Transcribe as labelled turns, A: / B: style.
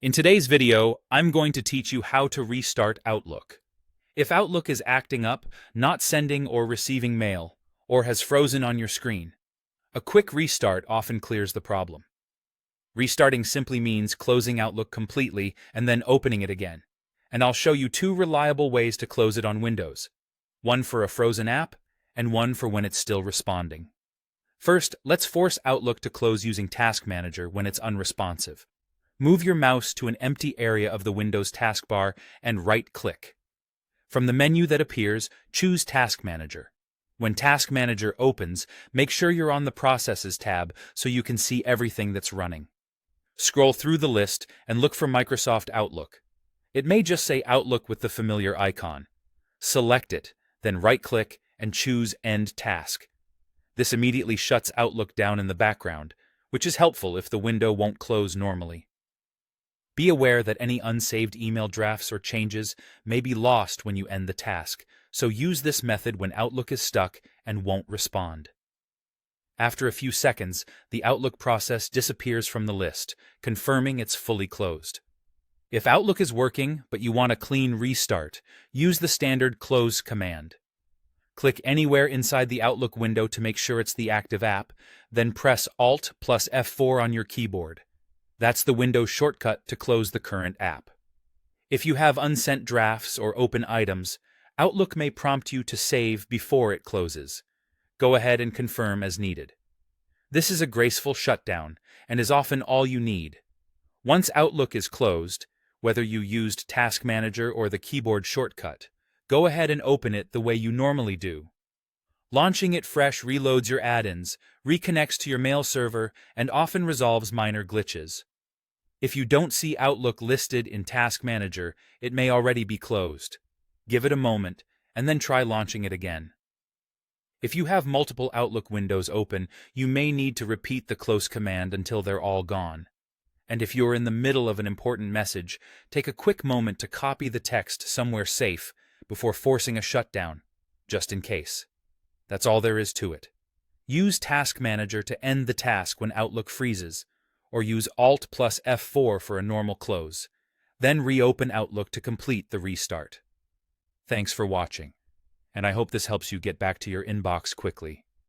A: In today's video, I'm going to teach you how to restart Outlook. If Outlook is acting up, not sending or receiving mail, or has frozen on your screen, a quick restart often clears the problem. Restarting simply means closing Outlook completely and then opening it again. And I'll show you two reliable ways to close it on Windows. One for a frozen app, and one for when it's still responding. First, let's force Outlook to close using Task Manager when it's unresponsive. Move your mouse to an empty area of the Windows taskbar and right-click. From the menu that appears, choose Task Manager. When Task Manager opens, make sure you're on the Processes tab so you can see everything that's running. Scroll through the list and look for Microsoft Outlook. It may just say Outlook with the familiar icon. Select it, then right-click and choose End Task. This immediately shuts Outlook down in the background, which is helpful if the window won't close normally. Be aware that any unsaved email drafts or changes may be lost when you end the task, so use this method when Outlook is stuck and won't respond. After a few seconds, the Outlook process disappears from the list, confirming it's fully closed. If Outlook is working but you want a clean restart, use the standard Close command. Click anywhere inside the Outlook window to make sure it's the active app, then press Alt plus F4 on your keyboard. That's the Windows shortcut to close the current app. If you have unsent drafts or open items, Outlook may prompt you to save before it closes. Go ahead and confirm as needed. This is a graceful shutdown and is often all you need. Once Outlook is closed, whether you used Task Manager or the keyboard shortcut, go ahead and open it the way you normally do. Launching it fresh reloads your add-ins, reconnects to your mail server, and often resolves minor glitches. If you don't see Outlook listed in Task Manager, it may already be closed. Give it a moment, and then try launching it again. If you have multiple Outlook windows open, you may need to repeat the close command until they're all gone. And if you're in the middle of an important message, take a quick moment to copy the text somewhere safe before forcing a shutdown, just in case. That's all there is to it. Use Task Manager to end the task when Outlook freezes, or use Alt plus F4 for a normal close. Then reopen Outlook to complete the restart. Thanks for watching, and I hope this helps you get back to your inbox quickly.